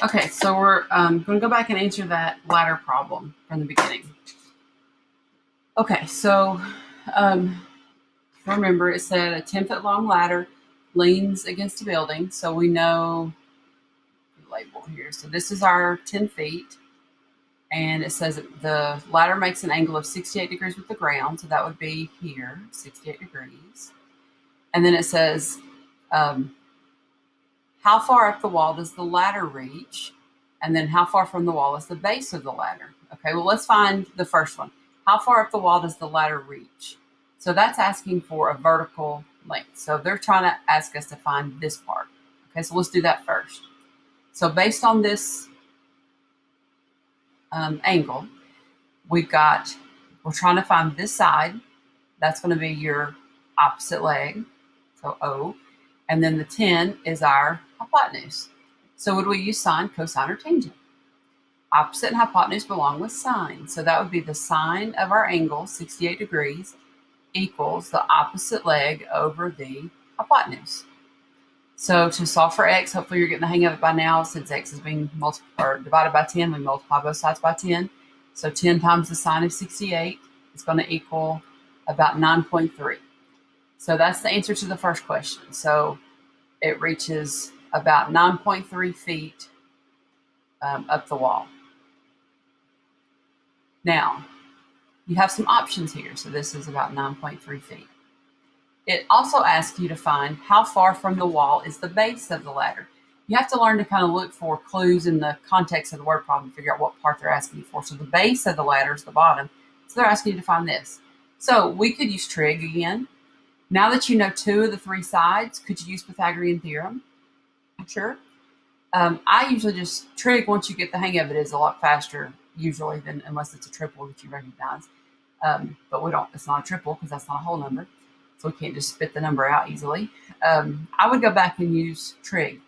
Okay, so we're going to go back and answer that ladder problem from the beginning. Okay, so remember it said a 10-foot long ladder leans against a building. So we know the label here. So this is our 10 feet. And it says the ladder makes an angle of 68 degrees with the ground. So that would be here, 68 degrees. And then it says, how far up the wall does the ladder reach? And then how far from the wall is the base of the ladder? Okay, well, let's find the first one. How far up the wall does the ladder reach? So that's asking for a vertical length. So they're trying to ask us to find this part. Okay, so let's do that first. So based on this angle, we're trying to find this side. That's going to be your opposite leg, so O. And then the 10 is our hypotenuse. So would we use sine, cosine, or tangent? Opposite and hypotenuse belong with sine. So that would be the sine of our angle, 68 degrees, equals the opposite leg over the hypotenuse. So to solve for x, hopefully you're getting the hang of it by now. Since x is being divided by 10, we multiply both sides by 10. So 10 times the sine of 68 is going to equal about 9.3. So that's the answer to the first question. So it reaches about 9.3 feet up the wall. Now, you have some options here. So this is about 9.3 feet. It also asks you to find how far from the wall is the base of the ladder. You have to learn to kind of look for clues in the context of the word problem to figure out what part they're asking you for. So the base of the ladder is the bottom. So they're asking you to find this. So we could use trig again. Now that you know two of the three sides, could you use Pythagorean theorem? Sure. I usually just trig, once you get the hang of it, is a lot faster usually than unless it's a triple that you recognize. But we don't, it's not a triple because that's not a whole number. So we can't just spit the number out easily. I would go back and use trig.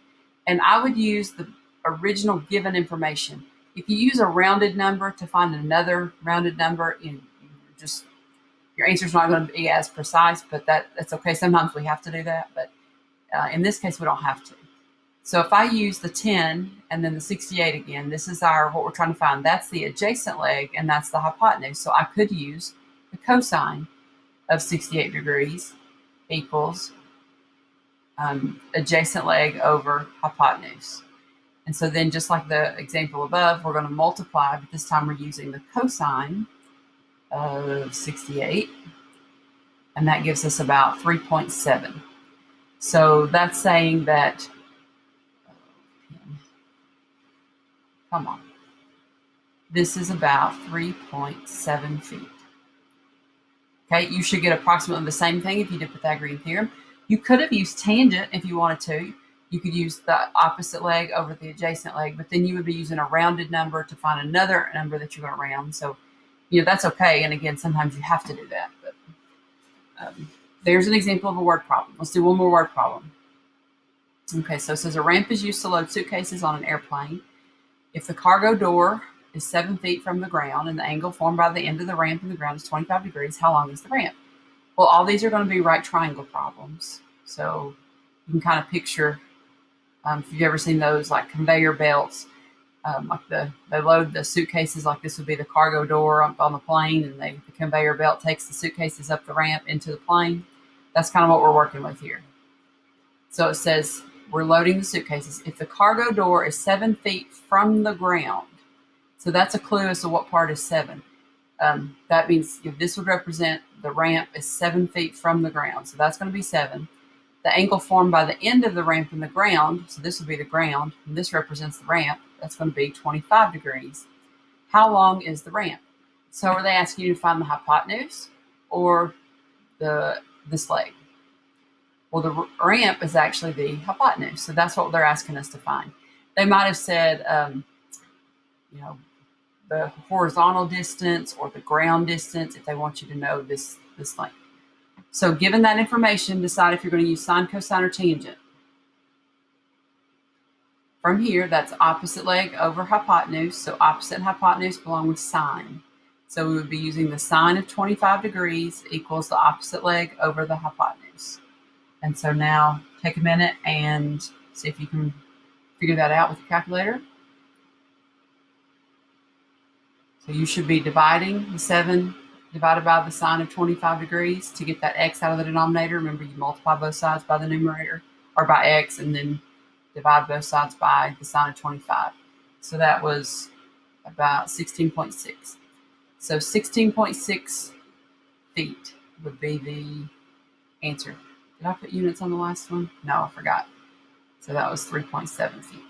And I would use the original given information. If you use a rounded number to find another rounded number, your answer's not going to be as precise, but that's okay. Sometimes we have to do that, but in this case, we don't have to. So if I use the 10 and then the 68 again, this is what we're trying to find. That's the adjacent leg and that's the hypotenuse. So I could use the cosine of 68 degrees equals adjacent leg over hypotenuse. And so then just like the example above, we're going to multiply, but this time we're using the cosine of 68. And that gives us about 3.7. So that's saying that, this is about 3.7 feet. Okay, you should get approximately the same thing if you did Pythagorean theorem. You could have used tangent if you wanted to. You could use the opposite leg over the adjacent leg, but then you would be using a rounded number to find another number that you're going to round. So, that's okay. And again, sometimes you have to do that. But there's an example of a word problem. Let's do one more word problem. Okay, so it says a ramp is used to load suitcases on an airplane. If the cargo door is 7 feet from the ground and the angle formed by the end of the ramp and the ground is 25 degrees, how long is the ramp? Well, all these are going to be right triangle problems. So you can kind of picture, if you've ever seen those like conveyor belts, like they load the suitcases, like this would be the cargo door up on the plane, and the conveyor belt takes the suitcases up the ramp into the plane. That's kind of what we're working with here. So it says we're loading the suitcases. If the cargo door is 7 feet from the ground, so that's a clue as to what part is 7. That means this would represent the ramp is 7 feet from the ground. So that's going to be 7. The angle formed by the end of the ramp and the ground, so this would be the ground, and this represents the ramp, that's going to be 25 degrees. How long is the ramp? So are they asking you to find the hypotenuse or this leg? Well, the ramp is actually the hypotenuse, so that's what they're asking us to find. They might have said, the horizontal distance or the ground distance if they want you to know this length. So given that information, decide if you're going to use sine, cosine, or tangent. From here, that's opposite leg over hypotenuse. So opposite and hypotenuse belong with sine. So we would be using the sine of 25 degrees equals the opposite leg over the hypotenuse. And so now take a minute and see if you can figure that out with your calculator. So you should be dividing the 7 divided by the sine of 25 degrees to get that x out of the denominator. Remember, you multiply both sides by the numerator, or by x, and then divide both sides by the sine of 25. So that was about 16.6. So 16.6 feet would be the answer. Did I put units on the last one? No, I forgot. So that was 3.7 feet.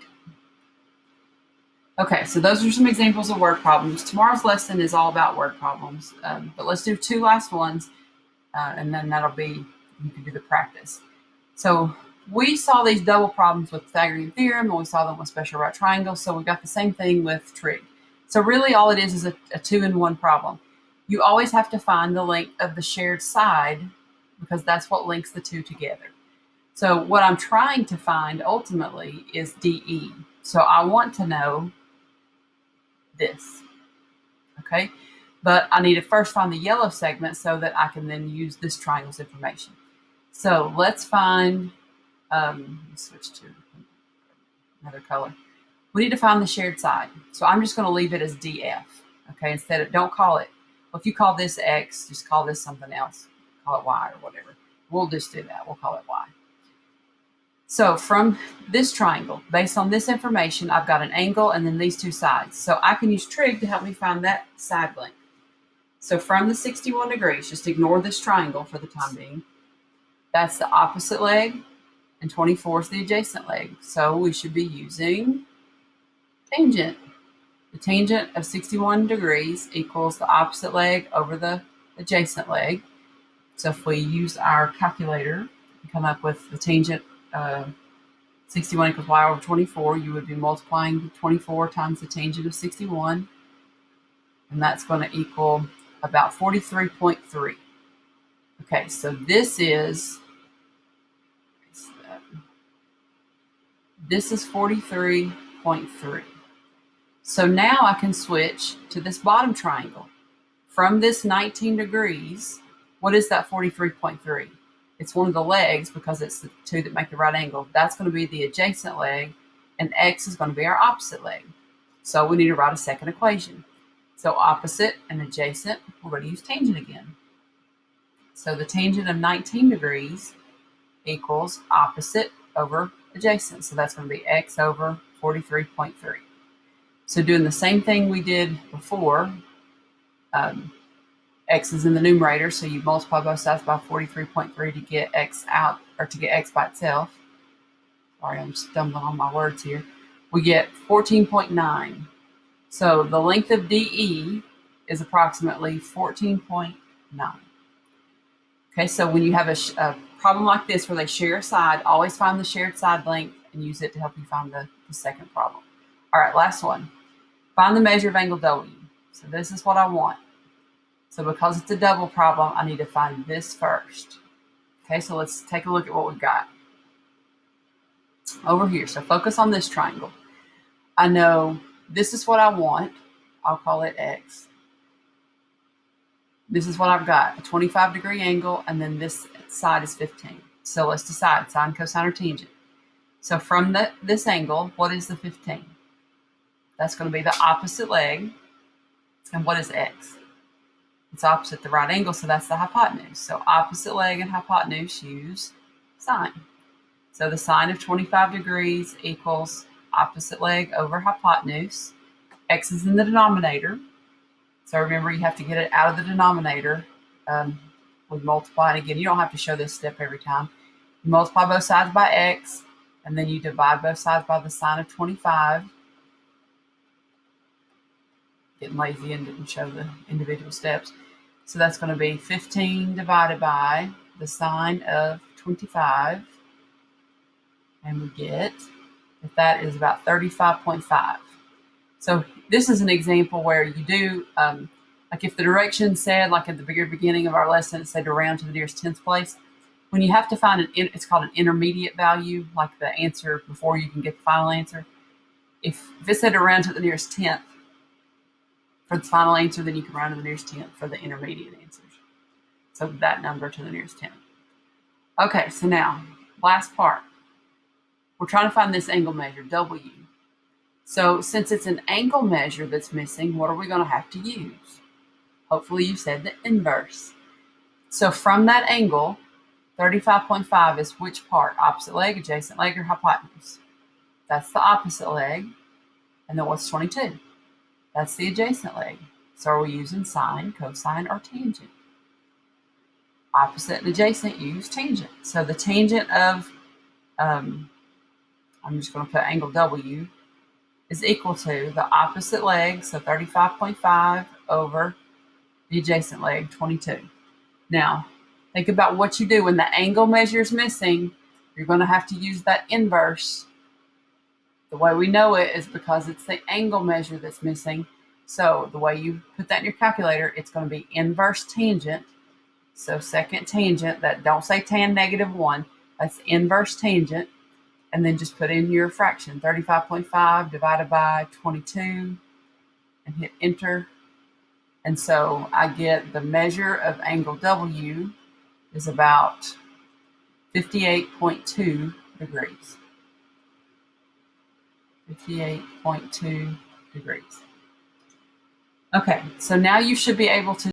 Okay, so those are some examples of word problems. Tomorrow's lesson is all about word problems, but let's do 2 last ones, and then that'll be, you can do the practice. So we saw these double problems with Pythagorean theorem, and we saw them with special right triangles, so we got the same thing with trig. So really all it is a 2-in-1 problem. You always have to find the length of the shared side, because that's what links the two together. So what I'm trying to find ultimately is DE. So I want to know this, okay? But I need to first find the yellow segment so that I can then use this triangle's information. So let's find, switch to another color. We need to find the shared side. So I'm just going to leave it as DF, okay? Instead of, don't call it, well, if you call this X, just call this something else. Call it Y or whatever. We'll just do that. We'll call it Y. So from this triangle, based on this information, I've got an angle and then these two sides. So I can use trig to help me find that side length. So from the 61 degrees, just ignore this triangle for the time being. That's the opposite leg, and 24 is the adjacent leg. So we should be using tangent. The tangent of 61 degrees equals the opposite leg over the adjacent leg. So if we use our calculator and come up with the tangent 61 equals y over 24, you would be multiplying 24 times the tangent of 61, and that's going to equal about 43.3. Okay, so this is 43.3. So now I can switch to this bottom triangle. From this 19 degrees, what is that 43.3? It's one of the legs because it's the two that make the right angle. That's going to be the adjacent leg, and x is going to be our opposite leg. So we need to write a second equation. So opposite and adjacent, we're going to use tangent again. So the tangent of 19 degrees equals opposite over adjacent. So that's going to be x over 43.3. So doing the same thing we did before, x is in the numerator, so you multiply both sides by 43.3 to get x out, or to get x by itself. Sorry, I'm stumbling on my words here. We get 14.9. So the length of DE is approximately 14.9. Okay, so when you have a problem like this where they share a side, always find the shared side length and use it to help you find the second problem. All right, last one. Find the measure of angle W. So this is what I want. So because it's a double problem, I need to find this first. Okay, so let's take a look at what we've got over here. So focus on this triangle. I know this is what I want. I'll call it X. This is what I've got, a 25-degree angle, and then this side is 15. So let's decide sine, cosine, or tangent. So from this angle, what is the 15? That's going to be the opposite leg. And what is X? It's opposite the right angle, so that's the hypotenuse. So opposite leg and hypotenuse use sine. So the sine of 25 degrees equals opposite leg over hypotenuse. X is in the denominator. So remember, you have to get it out of the denominator with multiplying again. You don't have to show this step every time. You multiply both sides by x, and then you divide both sides by the sine of 25. Getting lazy and didn't show the individual steps. So that's going to be 15 divided by the sine of 25. And we get that is about 35.5. So this is an example where you do, like if the direction said, like at the very beginning of our lesson, it said to round to the nearest tenth place. When you have to find it's called an intermediate value, like the answer before you can get the final answer. If it said to round to the nearest tenth for the final answer, then you can round to the nearest tenth for the intermediate answers. So that number to the nearest tenth. Okay, so now, last part. We're trying to find this angle measure, W. So since it's an angle measure that's missing, what are we going to have to use? Hopefully you said the inverse. So from that angle, 35.5 is which part? Opposite leg, adjacent leg, or hypotenuse? That's the opposite leg. And then what's 22? That's the adjacent leg. So are we using sine, cosine, or tangent? Opposite and adjacent use tangent. So the tangent of, I'm just going to put angle W, is equal to the opposite leg, so 35.5 over the adjacent leg, 22. Now, think about what you do when the angle measure is missing. You're going to have to use that inverse. The way we know it is because it's the angle measure that's missing. So the way you put that in your calculator, it's going to be inverse tangent. So second tangent, that don't say tan -1, that's inverse tangent. And then just put in your fraction, 35.5 divided by 22, and hit enter. And so I get the measure of angle W is about 58.2 degrees. 58.2 degrees. Okay, so now you should be able to